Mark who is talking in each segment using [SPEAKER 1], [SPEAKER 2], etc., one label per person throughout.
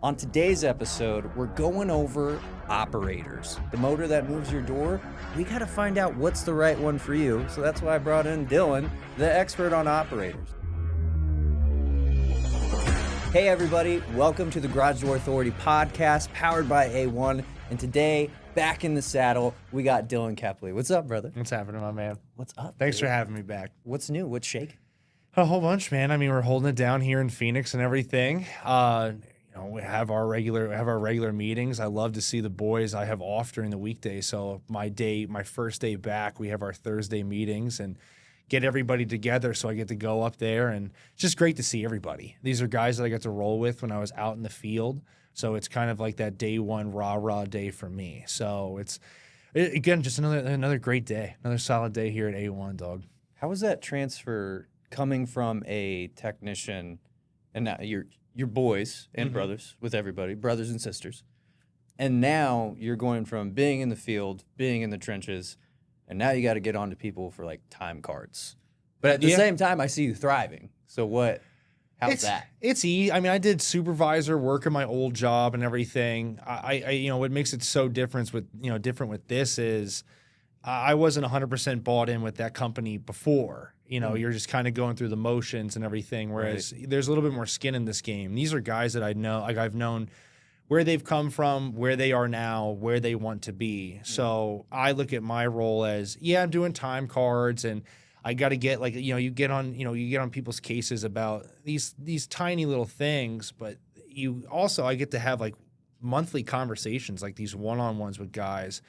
[SPEAKER 1] On today's episode, we're going over operators. The motor that moves your door, we got to find out what's the right one for you. So that's why I brought in Dylan, the expert on operators. Hey everybody, welcome to the Garage Door Authority podcast powered by A1. And today, back in the saddle, we got Dylan Kepley. What's up, brother?
[SPEAKER 2] What's happening, my man?
[SPEAKER 1] What's up?
[SPEAKER 2] Thanks for having me back.
[SPEAKER 1] What's new? What's shaking?
[SPEAKER 2] A whole bunch, man. I mean, we're holding it down here in Phoenix and everything. We have our regular meetings. I love to see the boys. I have off during the weekday, so my first day back, we have our Thursday meetings and get everybody together. So I get to go up there, and it's just great to see everybody. These are guys that I got to roll with when I was out in the field. So it's kind of like that day one rah day for me. So again, just another great day, another solid day here at A1, dog.
[SPEAKER 1] How was that transfer coming from a technician, and now you're boys and brothers with everybody, brothers and sisters, and now you're going from being in the field, being in the trenches, and now you got to get on to people for like time cards. But at the same time, I see you thriving. So how's that?
[SPEAKER 2] It's easy. I mean, I did supervisor work in my old job and everything. I what makes it so different with this is I wasn't 100% bought in with that company before. You're just kind of going through the motions and everything, whereas there's a little bit more skin in this game. These are guys that I know, like I've known where they've come from, where they are now, where they want to be. So I look at my role as, I'm doing time cards, and I got to get you get on people's cases about these tiny little things, but I get to have like monthly conversations, like these one-on-ones with guys,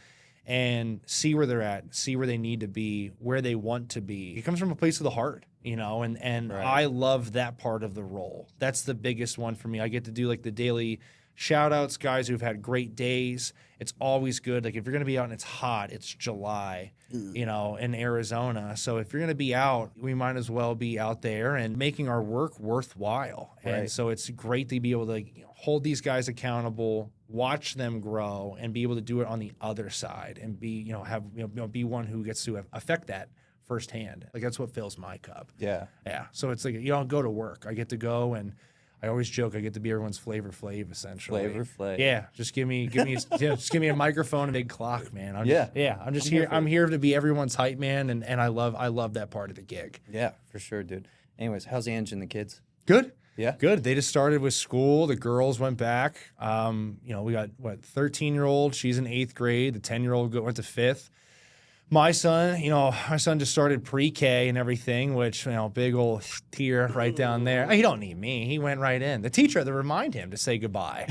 [SPEAKER 2] and see where they're at, see where they need to be, where they want to be. It comes from a place of the heart, and right. I love that part of the role. That's the biggest one for me. I get to do like the daily shout outs, guys who've had great days. It's always good. Like if you're going to be out and it's hot, it's July, in Arizona. So if you're going to be out, we might as well be out there and making our work worthwhile. Right. And so it's great to be able to hold these guys accountable, watch them grow, and be able to do it on the other side and be, be one who gets to affect that firsthand. Like that's what fills my cup. Yeah. Yeah. So it's like, go to work. I get to go, and I always joke I get to be everyone's Flavor Flav, essentially.
[SPEAKER 1] Flavor Flav.
[SPEAKER 2] Yeah, just give me just give me a microphone and a big clock, man. I'm here. I'm here to be everyone's hype man, and I love that part of the gig.
[SPEAKER 1] Yeah, for sure, dude. Anyways, how's Ange and the kids?
[SPEAKER 2] Good.
[SPEAKER 1] Yeah,
[SPEAKER 2] good. They just started with school. The girls went back. We got 13-year-old. She's in 8th grade. The 10-year-old went to 5th. My son just started pre-K and everything, which, big old tear right down there. He don't need me. He went right in. The teacher had to remind him to say goodbye.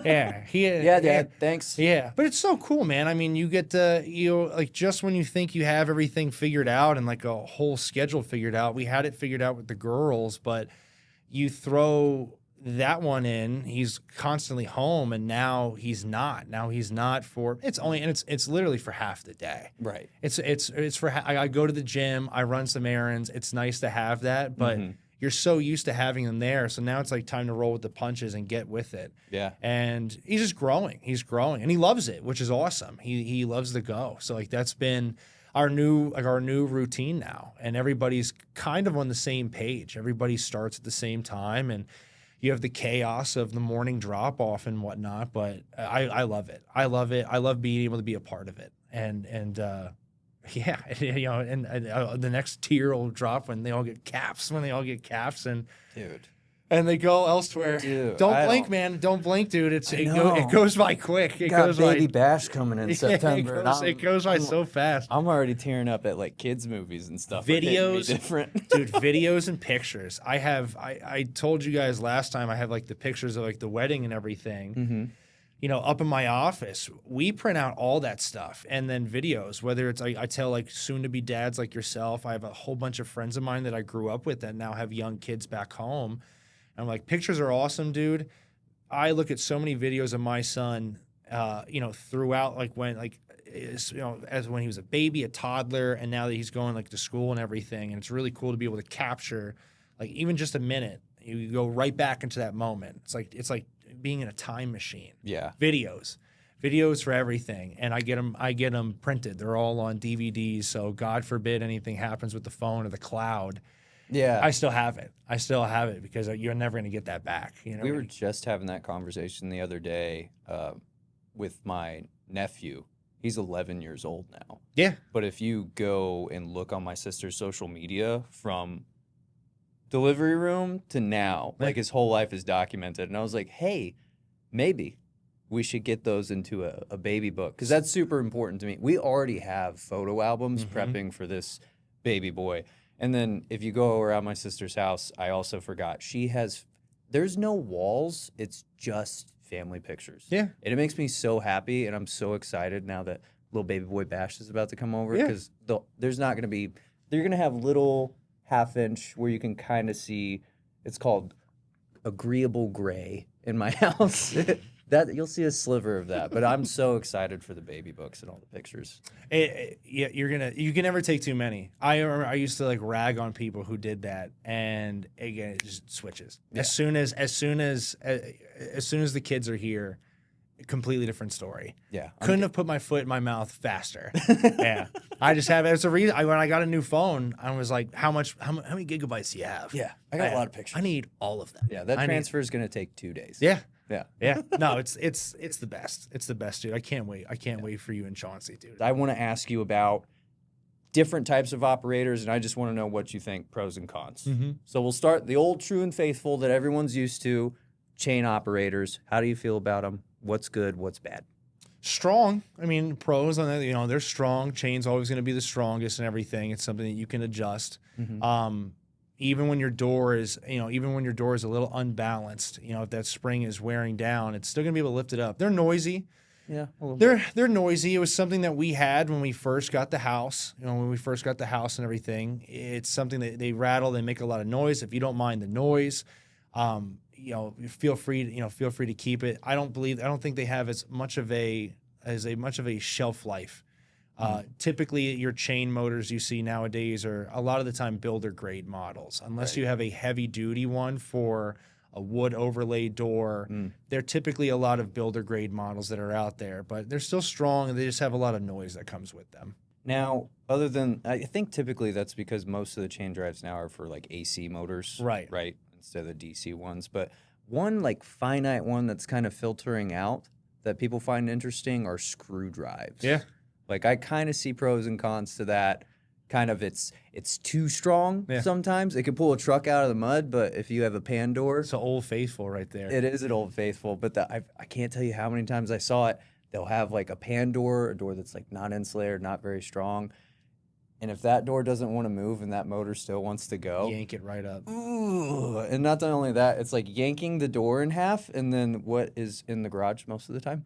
[SPEAKER 2] Yeah,
[SPEAKER 1] Dad, thanks.
[SPEAKER 2] Yeah, but it's so cool, man. I mean, you get to, like just when you think you have everything figured out and like a whole schedule figured out, we had it figured out with the girls, but you throw that one in, he's constantly home, and now he's not. Now he's not for it's literally for half the day.
[SPEAKER 1] Right.
[SPEAKER 2] It's for I go to the gym, I run some errands. It's nice to have that, but you're so used to having them there. So now it's like time to roll with the punches and get with it.
[SPEAKER 1] Yeah.
[SPEAKER 2] And he's just growing. He's growing, and he loves it, which is awesome. He loves to go. So like that's been our new routine now, and everybody's kind of on the same page. Everybody starts at the same time, and you have the chaos of the morning drop off and whatnot, but I love it. I love it. I love being able to be a part of it. And the next tier will drop when they all get calves, and
[SPEAKER 1] dude.
[SPEAKER 2] And they go elsewhere.
[SPEAKER 1] Dude,
[SPEAKER 2] don't blink, man. Don't blink, dude. It goes by quick. It
[SPEAKER 1] got
[SPEAKER 2] goes
[SPEAKER 1] Baby Bash coming in September.
[SPEAKER 2] It goes by so fast.
[SPEAKER 1] I'm already tearing up at like kids movies and stuff.
[SPEAKER 2] Videos,
[SPEAKER 1] different.
[SPEAKER 2] Dude. Videos and pictures. I told you guys last time I have like the pictures of like the wedding and everything. Up in my office, we print out all that stuff, and then videos, whether it's I tell like soon to be dads like yourself. I have a whole bunch of friends of mine that I grew up with that now have young kids back home. I'm like, pictures are awesome, dude. I look at so many videos of my son, throughout, like as when he was a baby, a toddler, and now that he's going like to school and everything. And it's really cool to be able to capture, like even just a minute. You go right back into that moment. It's like being in a time machine.
[SPEAKER 1] Yeah.
[SPEAKER 2] Videos for everything, and I get them printed. They're all on DVDs. So God forbid anything happens with the phone or the cloud.
[SPEAKER 1] Yeah.
[SPEAKER 2] I still have it. I still have it because you're never going to get that back. You know,
[SPEAKER 1] We were just having that conversation the other day with my nephew. He's 11 years old now.
[SPEAKER 2] Yeah.
[SPEAKER 1] But if you go and look on my sister's social media from delivery room to now, like his whole life is documented. And I was like, hey, maybe we should get those into a baby book because that's super important to me. We already have photo albums prepping for this baby boy. And then if you go around my sister's house, I also forgot there's no walls. It's just family pictures.
[SPEAKER 2] Yeah.
[SPEAKER 1] And it makes me so happy. And I'm so excited now that little baby boy Bash is about to come over because there's not going to be, they're going to have little 1/2 inch where you can kind of see, it's called agreeable gray in my house. That you'll see a sliver of that, but I'm so excited for the baby books and all the pictures.
[SPEAKER 2] Yeah, you can never take too many. I remember I used to like rag on people who did that, and again, it just switches as soon as the kids are here. Completely different story.
[SPEAKER 1] Yeah,
[SPEAKER 2] couldn't have put my foot in my mouth faster. Yeah, I just have. It's a reason. When I got a new phone, I was like, how many gigabytes do you have?
[SPEAKER 1] Yeah, I got a lot of pictures.
[SPEAKER 2] I need all of them.
[SPEAKER 1] Yeah, that transfer is going to take 2 days.
[SPEAKER 2] Yeah.
[SPEAKER 1] Yeah.
[SPEAKER 2] No, it's the best. It's the best, dude. I can't wait. I can't wait for you and Chauncey, dude.
[SPEAKER 1] I want to ask you about different types of operators, and I just want to know what you think, pros and cons. So we'll start the old true and faithful that everyone's used to, chain operators. How do you feel about them? What's good? What's bad?
[SPEAKER 2] Strong. I mean, pros on that, they're strong. Chain's always going to be the strongest and everything. It's something that you can adjust. Even when your door is, a little unbalanced, if that spring is wearing down, it's still going to be able to lift it up. They're noisy.
[SPEAKER 1] Yeah.
[SPEAKER 2] They're noisy. It was something that we had when we first got the house, and everything. It's something that they rattle, they make a lot of noise. If you don't mind the noise, feel free to keep it. I don't think they have as much of a shelf life. Typically, your chain motors you see nowadays are a lot of the time builder grade models. Unless you have a heavy duty one for a wood overlay door, they're typically a lot of builder grade models that are out there. But they're still strong, and they just have a lot of noise that comes with them.
[SPEAKER 1] Now, I think typically that's because most of the chain drives now are for like AC motors, right, instead of the DC ones. But one like finite one that's kind of filtering out that people find interesting are screw drives.
[SPEAKER 2] Yeah.
[SPEAKER 1] Like I kind of see pros and cons to that. Kind of it's too strong sometimes. It can pull a truck out of the mud, but if you have a pan door.
[SPEAKER 2] It's an Old Faithful right there.
[SPEAKER 1] It is an Old Faithful, but I can't tell you how many times I saw it. They'll have like a pan door, a door that's like not insulated, not very strong. And if that door doesn't want to move and that motor still wants to go.
[SPEAKER 2] Yank it right up.
[SPEAKER 1] Ooh. And not only that, it's like yanking the door in half and then what is in the garage most of the time?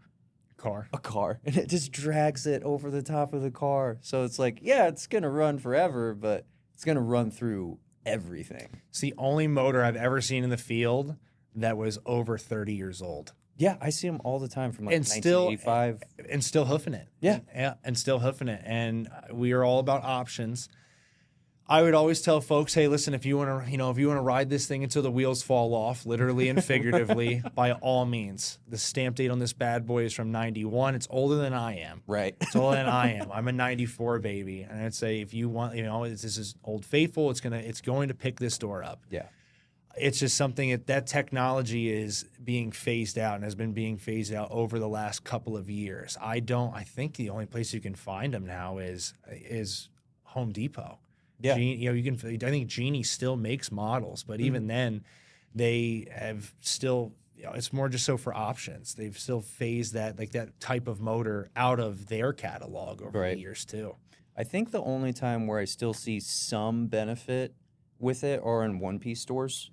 [SPEAKER 1] A car. And it just drags it over the top of the car. So it's like, yeah, it's going to run forever, but it's going to run through everything.
[SPEAKER 2] It's the only motor I've ever seen in the field that was over 30 years old.
[SPEAKER 1] Yeah, I see them all the time from like 1985.
[SPEAKER 2] And still hoofing it.
[SPEAKER 1] Yeah.
[SPEAKER 2] And still hoofing it. And we are all about options. I would always tell folks, hey, listen, if you want to ride this thing until the wheels fall off, literally and figuratively, by all means. The stamp date on this bad boy is from 91. It's older than I am.
[SPEAKER 1] Right.
[SPEAKER 2] It's older than I am. I'm a 94 baby. And I'd say if you want, this is Old Faithful, it's going to pick this door up.
[SPEAKER 1] Yeah.
[SPEAKER 2] It's just something that technology is being phased out and has been being phased out over the last couple of years. I think the only place you can find them now is Home Depot.
[SPEAKER 1] Yeah.
[SPEAKER 2] I think Genie still makes models, but even then they have still, it's more just so for options. They've still phased that type of motor out of their catalog over the years too.
[SPEAKER 1] I think the only time where I still see some benefit with it are in one-piece stores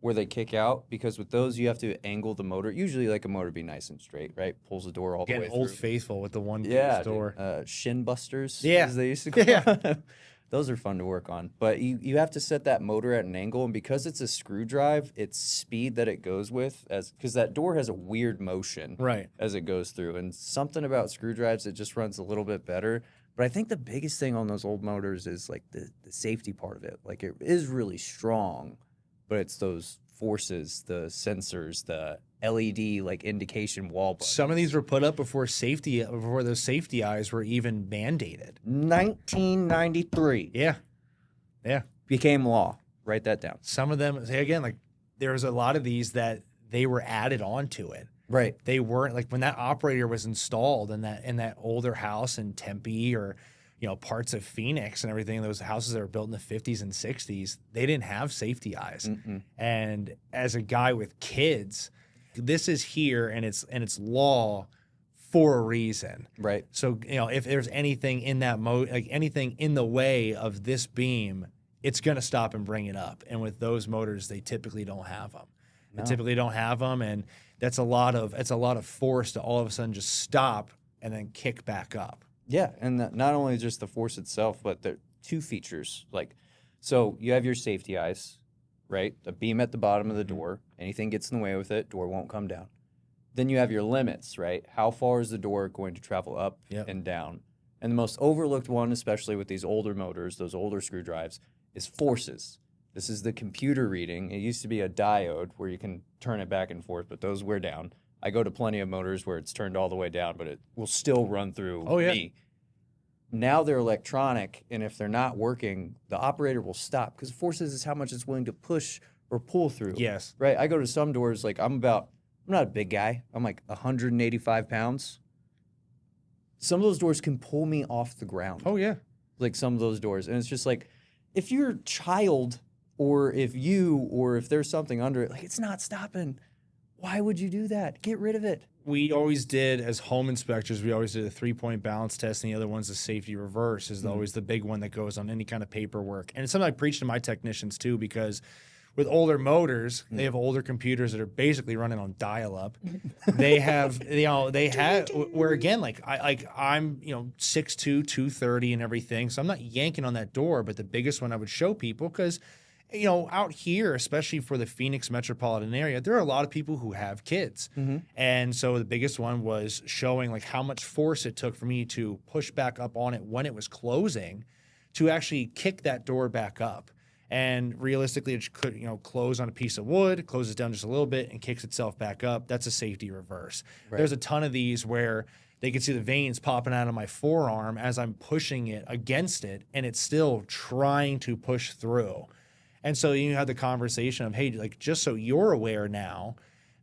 [SPEAKER 1] where they kick out, because with those you have to angle the motor. Usually like a motor be nice and straight, right? Pulls the door all the way through.
[SPEAKER 2] Old Faithful with the one-piece door.
[SPEAKER 1] Shin busters,
[SPEAKER 2] as
[SPEAKER 1] they used to call them. Those are fun to work on. But you have to set that motor at an angle, and because it's a screw drive, its speed that it goes with, because that door has a weird motion as it goes through. And something about screw drives, it just runs a little bit better. But I think the biggest thing on those old motors is like the safety part of it. Like it is really strong, but it's those forces, the sensors, the LED like indication wall buttons.
[SPEAKER 2] Some of these were put up before those safety eyes were even mandated.
[SPEAKER 1] 1993.
[SPEAKER 2] Yeah.
[SPEAKER 1] Became law. Write that down.
[SPEAKER 2] Some of them, say again, like there's a lot of these that they were added onto it.
[SPEAKER 1] Right.
[SPEAKER 2] They weren't like when that operator was installed in that older house in Tempe or parts of Phoenix and everything. Those houses that were built in the 50s and 60s, they didn't have safety eyes. And as a guy with kids, this is here and it's law for a reason.
[SPEAKER 1] Right.
[SPEAKER 2] So if there's anything in that anything in the way of this beam, it's going to stop and bring it up. And with those motors, they typically don't have them.
[SPEAKER 1] No.
[SPEAKER 2] They typically don't have them, and it's a lot of force to all of a sudden just stop and then kick back up.
[SPEAKER 1] Yeah, and not only just the force itself, but the two features. So you have your safety eyes, right? A beam at the bottom of the door. Anything gets in the way with it, door won't come down. Then you have your limits, right? How far is the door going to travel up and down? And the most overlooked one, especially with these older motors, those older screw drives, is forces. This is the computer reading. It used to be a diode where you can turn it back and forth, but those wear down. I go to plenty of motors where it's turned all the way down, but it will still run through me. Now they're electronic, and if they're not working, the operator will stop because forces is how much it's willing to push or pull through.
[SPEAKER 2] Yes.
[SPEAKER 1] Right? I go to some doors, like I'm not a big guy. I'm like 185 pounds. Some of those doors can pull me off the ground.
[SPEAKER 2] Oh, yeah.
[SPEAKER 1] Like some of those doors. And it's just like, if you're a child or if there's something under it, like it's not stopping. Why would you do that? Get rid of it.
[SPEAKER 2] We always did, as home inspectors, we always did a 3-point balance test, and the other one's the safety reverse is always the big one that goes on any kind of paperwork. And it's something I preach to my technicians too, because with older motors, they have older computers that are basically running on dial-up. They have, where again, I'm 6'2", 230 and everything, so I'm not yanking on that door, but the biggest one I would show people, because out here, especially for the Phoenix metropolitan area, there are a lot of people who have kids. And so the biggest one was showing like how much force it took for me to push back up on it when it was closing to actually kick that door back up. And realistically, it could close on a piece of wood, closes down just a little bit, and kicks itself back up. That's a safety reverse. Right. There's a ton of these where they can see the veins popping out of my forearm as I'm pushing it against it, and it's still trying to push through. And so you have the conversation of, hey, like just so you're aware now,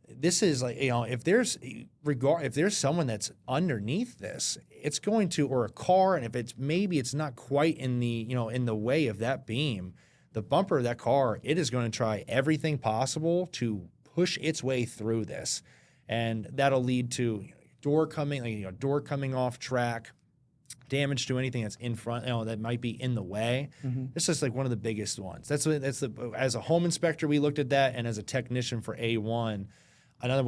[SPEAKER 2] this is like if there's someone that's underneath this, it's going to, or a car, and if it's not quite in the in the way of that beam. The bumper of that car, it is going to try everything possible to push its way through this. And that'll lead to door coming off track, damage to anything that's in front, that might be in the way. It's just like one of the biggest ones. As a home inspector, we looked at that, and as a technician for A1,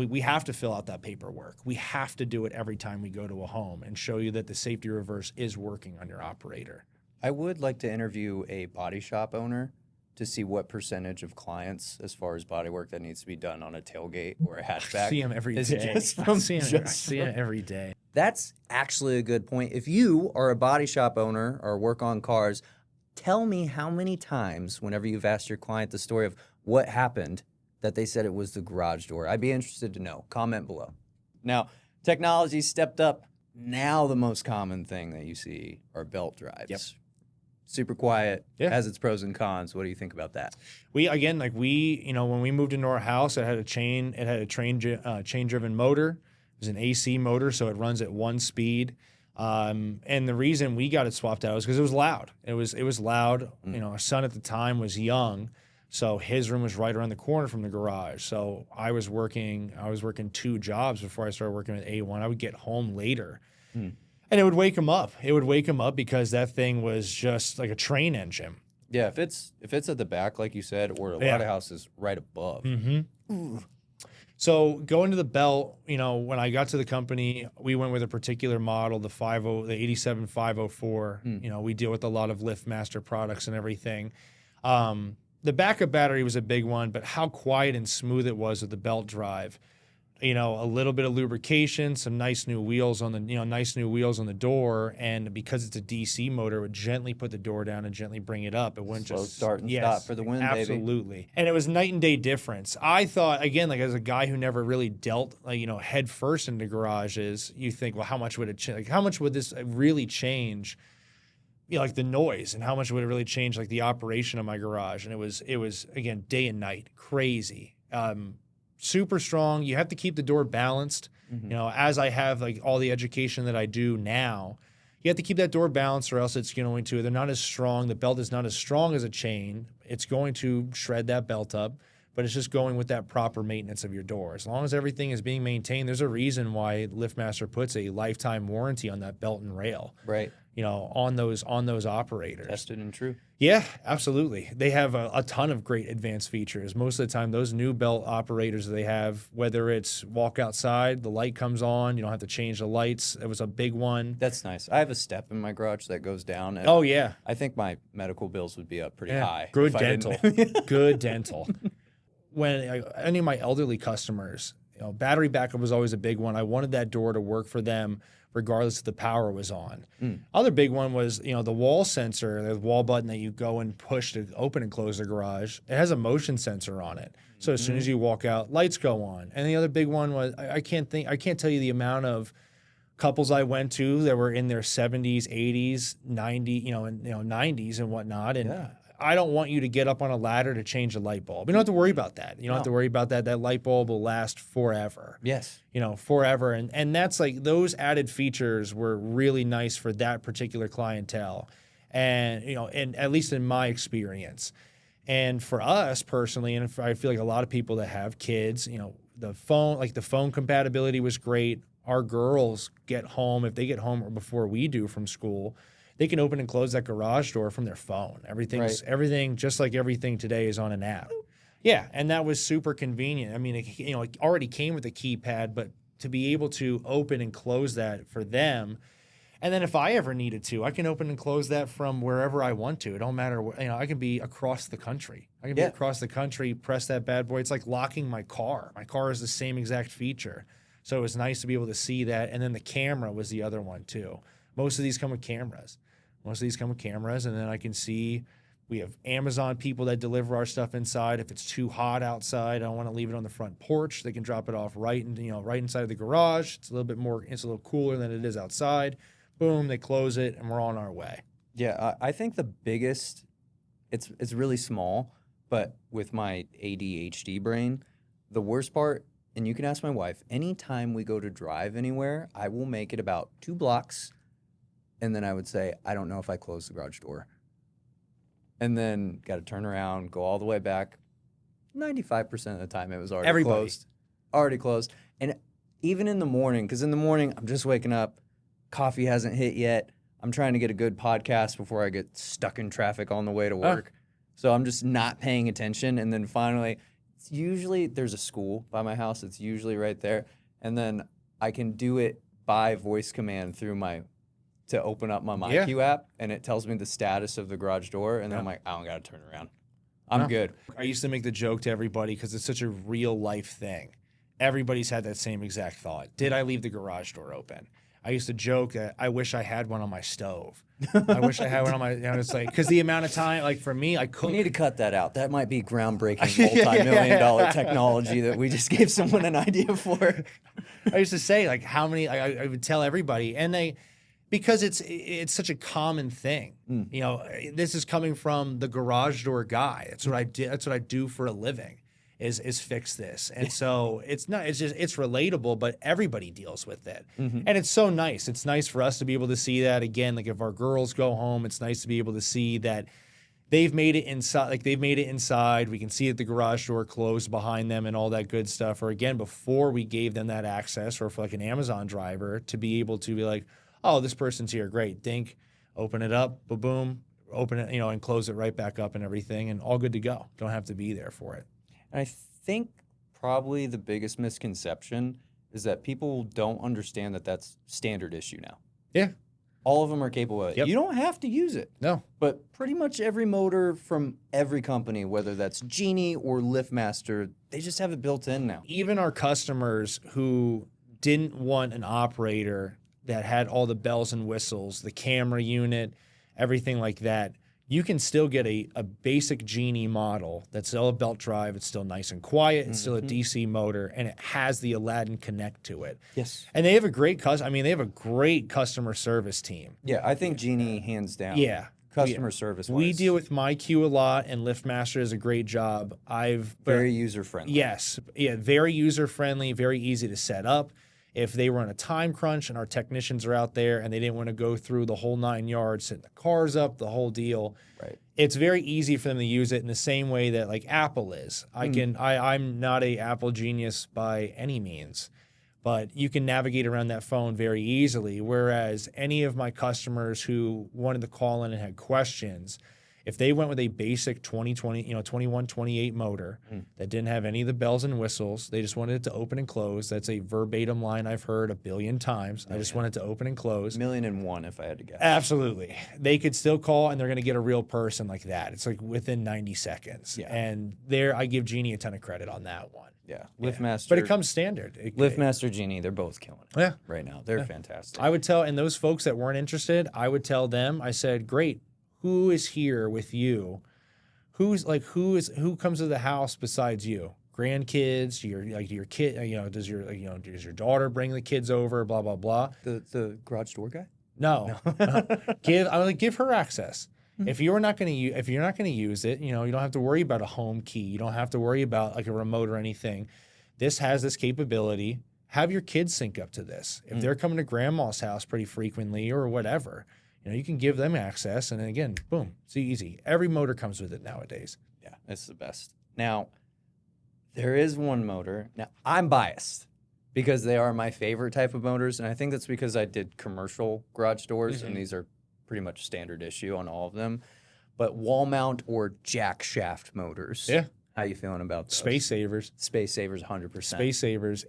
[SPEAKER 2] we have to fill out that paperwork. We have to do it every time we go to a home and show you that the safety reverse is working on your operator.
[SPEAKER 1] I would like to interview a body shop owner to see what percentage of clients, as far as body work that needs to be done on a tailgate or a hatchback.
[SPEAKER 2] I see him every day. I see him every day.
[SPEAKER 1] That's actually a good point. If you are a body shop owner or work on cars, tell me how many times, whenever you've asked your client the story of what happened, that they said it was the garage door. I'd be interested to know. Comment below. Now, technology stepped up. Now the most common thing that you see are belt drives.
[SPEAKER 2] Yep.
[SPEAKER 1] Super quiet, has its pros and cons. What do you think about that?
[SPEAKER 2] When we moved into our house, it had a chain-driven motor. It was an AC motor, so it runs at one speed. And the reason we got it swapped out was because it was loud. It was loud. Our son at the time was young, so his room was right around the corner from the garage. So I was working 2 jobs before I started working at A1. I would get home later. And it would wake him up. It would wake him up because that thing was just like a train engine.
[SPEAKER 1] Yeah, if it's at the back, like you said, or a lot of houses right above.
[SPEAKER 2] So going to the belt, when I got to the company, we went with a particular model, the 87504. We deal with a lot of LiftMaster products and everything. The backup battery was a big one, but how quiet and smooth it was with the belt drive. A little bit of lubrication, some nice new wheels on the door, and because it's a DC motor, it would gently put the door down and gently bring it up. It wouldn't just
[SPEAKER 1] start and stop for the win,
[SPEAKER 2] absolutely.
[SPEAKER 1] Baby.
[SPEAKER 2] And it was night and day difference. I thought, again, like as a guy who never really dealt, head first into garages, you think, well, how much would it change? Like, how much would this really change? like the noise and how much would it really change like the operation of my garage. And it was again, day and night, crazy. Super strong. You have to keep the door balanced. You know, as I have like all the education that I do now, you have to keep that door balanced or else it's going to, they're not as strong. The belt is not as strong as a chain. It's going to shred that belt up, but it's just going with that proper maintenance of your door. As long as everything is being maintained, there's a reason why LiftMaster puts a lifetime warranty on that belt and rail.
[SPEAKER 1] Right.
[SPEAKER 2] You know, on those operators.
[SPEAKER 1] Tested and true.
[SPEAKER 2] Yeah, absolutely. They have a ton of great advanced features. Most of the time, those new belt operators they have, whether it's walk outside, the light comes on, you don't have to change the lights. It was a big one.
[SPEAKER 1] That's nice. I have a step in my garage that goes down. And
[SPEAKER 2] Oh, yeah.
[SPEAKER 1] I think my medical bills would be up pretty
[SPEAKER 2] Yeah.
[SPEAKER 1] high.
[SPEAKER 2] Good
[SPEAKER 1] if I
[SPEAKER 2] dental.
[SPEAKER 1] didn't-
[SPEAKER 2] Good dental. When any of my elderly customers, you know, battery backup was always a big one. I wanted that door to work for them regardless if the power was on. Other big one was, you know, the wall sensor, the wall button that you go and push to open and close the garage. It has a motion sensor on it. So as soon as you walk out, lights go on. And the other big one was I can't tell you the amount of couples I went to that were in their 70s, 80s, 90s and whatnot. And
[SPEAKER 1] Yeah.
[SPEAKER 2] I don't want you to get up on a ladder to change a light bulb. You don't have to worry about that. You don't have to worry about that. That light bulb will last forever.
[SPEAKER 1] Yes.
[SPEAKER 2] You know, forever. And that's like those added features were really nice for that particular clientele. And, you know, and at least in my experience. And for us personally, and I feel like a lot of people that have kids, you know, the phone compatibility was great. Our girls get home, if they get home before we do from school, they can open and close that garage door from their phone. Everything, just like everything today, is on an app. Yeah, and that was super convenient. I mean, it already came with a keypad, but to be able to open and close that for them, and then if I ever needed to, I can open and close that from wherever I want to. It don't matter. I can be across the country. Press that bad boy. It's like locking my car. My car has the same exact feature. So it was nice to be able to see that. And then the camera was the other one too. Most of these come with cameras. And then I can see we have Amazon people that deliver our stuff inside. If it's too hot outside, I don't want to leave it on the front porch. They can drop it off right inside the garage. It's a little cooler than it is outside. Boom, they close it, and we're on our way.
[SPEAKER 1] Yeah, I think the biggest, it's really small, but with my ADHD brain, the worst part, and you can ask my wife, anytime we go to drive anywhere, I will make it about 2 blocks, and then I would say, I don't know if I closed the garage door. And then got to turn around, go all the way back. 95% of the time it was already closed. Already closed. And even in the morning, because in the morning I'm just waking up, coffee hasn't hit yet. I'm trying to get a good podcast before I get stuck in traffic on the way to work. So I'm just not paying attention. And then finally, it's usually there's a school by my house. It's usually right there. And then I can do it by voice command to open up my MyQ app, and it tells me the status of the garage door. And then I'm like, I don't got to turn around. I'm good.
[SPEAKER 2] I used to make the joke to everybody because it's such a real life thing. Everybody's had that same exact thought. Did I leave the garage door open? I used to joke that I wish I had one on my stove. I wish I had one on my, it's like, because the amount of time, like for me, I cook.
[SPEAKER 1] We need to cut that out. That might be groundbreaking, multi-million-dollar technology that we just gave someone an idea for.
[SPEAKER 2] I used to say, like, how many, I would tell everybody, and because it's such a common thing. You know, this is coming from the garage door guy. That's what I did. That's what I do for a living. Is fix this. And so it's relatable, but everybody deals with it. And it's so nice. It's nice for us to be able to see that again. Like if our girls go home, it's nice to be able to see that they've made it inside. We can see that the garage door closed behind them and all that good stuff. Or again, before we gave them that access, or for like an Amazon driver to be able to be like, oh, this person's here. Great. Dink, open it up, boom, open it, and close it right back up and everything, and all good to go. Don't have to be there for it.
[SPEAKER 1] And I think probably the biggest misconception is that people don't understand that that's standard issue now.
[SPEAKER 2] Yeah.
[SPEAKER 1] All of them are capable of it.
[SPEAKER 2] Yep.
[SPEAKER 1] You don't have to use it.
[SPEAKER 2] No.
[SPEAKER 1] But pretty much every motor from every company, whether that's Genie or LiftMaster, they just have it built in now.
[SPEAKER 2] Even our customers who didn't want an operator that had all the bells and whistles, the camera unit, everything like that, you can still get a basic Genie model that's still a belt drive. It's still nice and quiet. It's still a DC motor, and it has the Aladdin Connect to it.
[SPEAKER 1] Yes.
[SPEAKER 2] And they have a great they have a great customer service team.
[SPEAKER 1] Yeah, I think Genie hands down.
[SPEAKER 2] Yeah.
[SPEAKER 1] Customer service.
[SPEAKER 2] We deal with MyQ a lot, and LiftMaster does a great job.
[SPEAKER 1] Very user friendly.
[SPEAKER 2] Yes. Yeah, very user friendly, very easy to set up. If they were on a time crunch and our technicians are out there and they didn't want to go through the whole 9 yards, setting the cars up, the whole deal,
[SPEAKER 1] right?
[SPEAKER 2] It's very easy for them to use it in the same way that like Apple is. I'm not a Apple genius by any means, but you can navigate around that phone very easily. Whereas any of my customers who wanted to call in and had questions, if they went with a basic 2128 motor that didn't have any of the bells and whistles, they just wanted it to open and close. That's a verbatim line I've heard a billion times. I just want it to open and close.
[SPEAKER 1] 1,000,001 if I had to guess.
[SPEAKER 2] Absolutely. They could still call and they're going to get a real person like that. It's like within 90 seconds.
[SPEAKER 1] Yeah.
[SPEAKER 2] And there I give Genie a ton of credit on that one.
[SPEAKER 1] Yeah. LiftMaster.
[SPEAKER 2] But it comes standard.
[SPEAKER 1] LiftMaster, Genie, they're both killing it right now. They're fantastic.
[SPEAKER 2] I would tell, and those folks that weren't interested, I would tell them, I said, great. Who is here with you? Who comes to the house besides you? Grandkids, your kid, does your daughter bring the kids over, blah blah blah.
[SPEAKER 1] The garage door guy?
[SPEAKER 2] No. Give her access. If you're not going to use it, you don't have to worry about a home key. You don't have to worry about like a remote or anything. This has this capability. Have your kids sync up to this. If they're coming to grandma's house pretty frequently or whatever, you can give them access, and then again, boom, it's easy. Every motor comes with it nowadays.
[SPEAKER 1] Yeah, it's the best. Now, there is one motor. Now, I'm biased because they are my favorite type of motors, and I think that's because I did commercial garage doors, and these are pretty much standard issue on all of them. But wall mount or jack shaft motors.
[SPEAKER 2] Yeah.
[SPEAKER 1] How you feeling about those?
[SPEAKER 2] Space savers.
[SPEAKER 1] Space savers, 100%.
[SPEAKER 2] Space savers.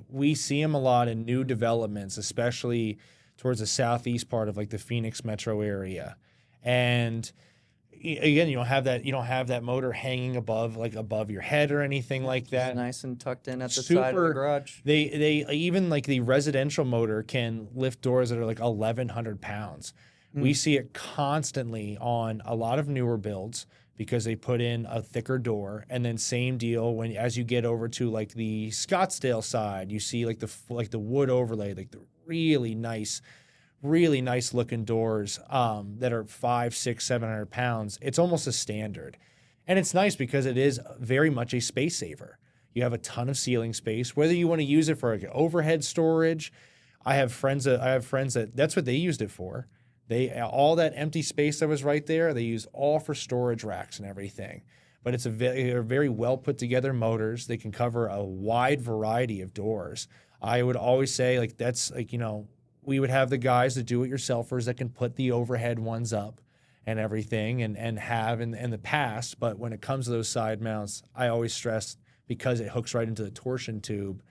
[SPEAKER 2] We see them a lot in new developments, especially towards the southeast part of like the Phoenix metro area. And again, you don't have that motor hanging above your head or anything like that.
[SPEAKER 1] It's nice and tucked in at the side of the garage.
[SPEAKER 2] They even like the residential motor can lift doors that are like 1,100 pounds. We see it constantly on a lot of newer builds because they put in a thicker door. And then same deal as you get over to like the Scottsdale side, you see like the wood overlay, like the really nice looking doors that are 500, 600, 700 pounds. It's almost a standard. And it's nice because it is very much a space saver. You have a ton of ceiling space, whether you want to use it for like overhead storage. I have friends that that's what they used it for. All that empty space that was right there, they use all for storage racks and everything. But they're very well put together motors. They can cover a wide variety of doors. I would always say like that's like, we would have the guys, the do-it-yourselfers that can put the overhead ones up and everything and have in the past. But when it comes to those side mounts, I always stress because it hooks right into the torsion tube,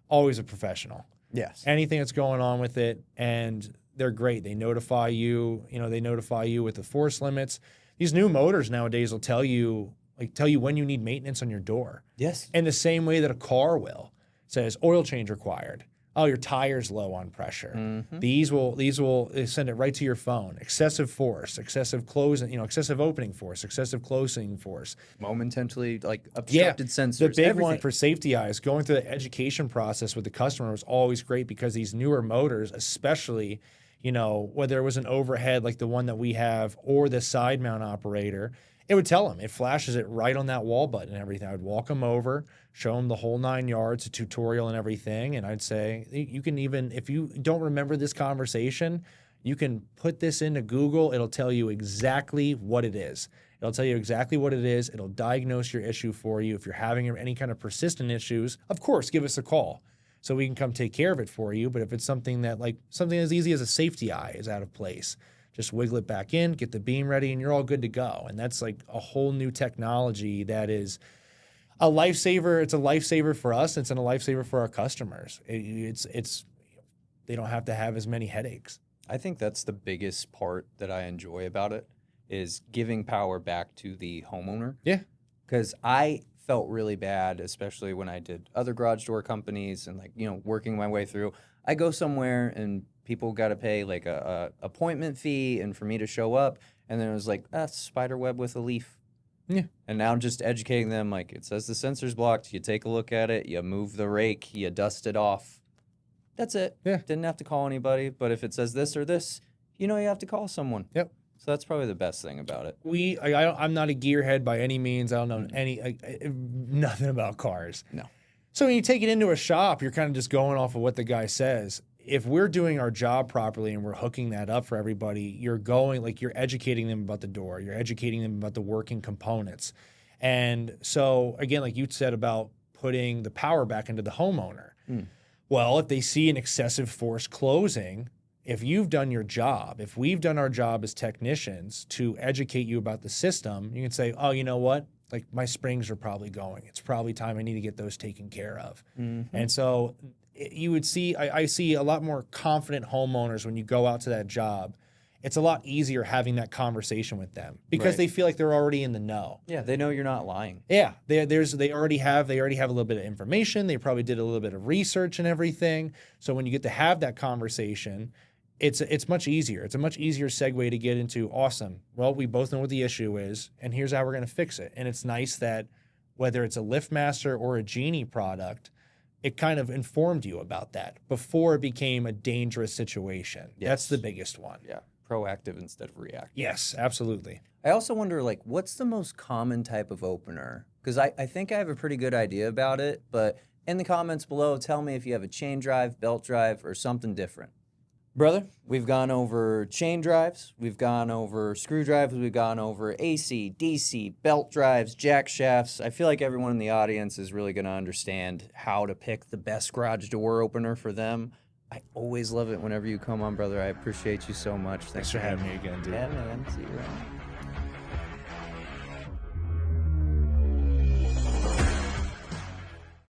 [SPEAKER 2] always a professional.
[SPEAKER 1] Yes.
[SPEAKER 2] Anything that's going on with it, and they're great. They notify you, with the force limits. These new motors nowadays will tell you when you need maintenance on your door.
[SPEAKER 1] Yes.
[SPEAKER 2] In the same way that a car will. It says oil change required. Oh, your tire's low on pressure. These will send it right to your phone. Excessive force, excessive closing, excessive opening force, excessive closing force.
[SPEAKER 1] Momentarily obstructed sensors.
[SPEAKER 2] The big
[SPEAKER 1] everything.
[SPEAKER 2] one for safety eyes, going through the education process with the customer was always great because these newer motors, especially, whether it was an overhead like the one that we have or the side mount operator, it would tell them. It flashes it right on that wall button and everything. I would walk them over, show them the whole 9 yards, a tutorial and everything, and I'd say, you can even, if you don't remember this conversation, you can put this into Google. It'll tell you exactly what it is. It'll tell you exactly what it is. It'll diagnose your issue for you. If you're having any kind of persistent issues, of course, give us a call so we can come take care of it for you. But if it's something as easy as a safety eye is out of place, just wiggle it back in, get the beam ready, and you're all good to go. And that's like a whole new technology that is a lifesaver. It's a lifesaver for us. It's a lifesaver for our customers. It's they don't have to have as many headaches.
[SPEAKER 1] I think that's the biggest part that I enjoy about it is giving power back to the homeowner.
[SPEAKER 2] Yeah.
[SPEAKER 1] Because I felt really bad, especially when I did other garage door companies and working my way through. I go somewhere and people got to pay like a appointment fee and for me to show up. And then it was like, spider web with a leaf.
[SPEAKER 2] Yeah.
[SPEAKER 1] And now I'm just educating them, like, it says the sensor's blocked. You take a look at it. You move the rake. You dust it off. That's it.
[SPEAKER 2] Yeah.
[SPEAKER 1] Didn't have to call anybody. But if it says this or this, you have to call someone.
[SPEAKER 2] Yep.
[SPEAKER 1] So that's probably the best thing about it.
[SPEAKER 2] I'm not a gearhead by any means. I don't know nothing about cars.
[SPEAKER 1] No.
[SPEAKER 2] So when you take it into a shop, you're kind of just going off of what the guy says. If we're doing our job properly and we're hooking that up for everybody, you're educating them about the door. You're educating them about the working components. And so, again, like you said about putting the power back into the homeowner. Well, if they see an excessive force closing, if you've done your job, if we've done our job as technicians to educate you about the system, you can say, oh, you know what? Like my springs are probably going. It's probably time I need to get those taken care of. And so you would see, I see a lot more confident homeowners when you go out to that job. It's a lot easier having that conversation with them because they feel like they're already in the know.
[SPEAKER 1] Yeah, they know you're not lying.
[SPEAKER 2] Yeah, they already have a little bit of information. They probably did a little bit of research and everything. So when you get to have that conversation, it's much easier. It's a much easier segue to get into, awesome. Well, we both know what the issue is, and here's how we're going to fix it. And it's nice that whether it's a LiftMaster or a Genie product, it kind of informed you about that before it became a dangerous situation.
[SPEAKER 1] Yes.
[SPEAKER 2] That's the biggest one.
[SPEAKER 1] Yeah, proactive instead of reactive.
[SPEAKER 2] Yes, absolutely.
[SPEAKER 1] I also wonder, like, what's the most common type of opener? Because I think I have a pretty good idea about it, but in the comments below, tell me if you have a chain drive, belt drive, or something different. Brother, we've gone over chain drives, we've gone over screwdrivers, we've gone over AC, DC, belt drives, jack shafts. I feel like everyone in the audience is really going to understand how to pick the best garage door opener for them. I always love it whenever you come on, brother. I appreciate you so much.
[SPEAKER 2] Thanks for having me again, dude.
[SPEAKER 1] Yeah, man. See you around.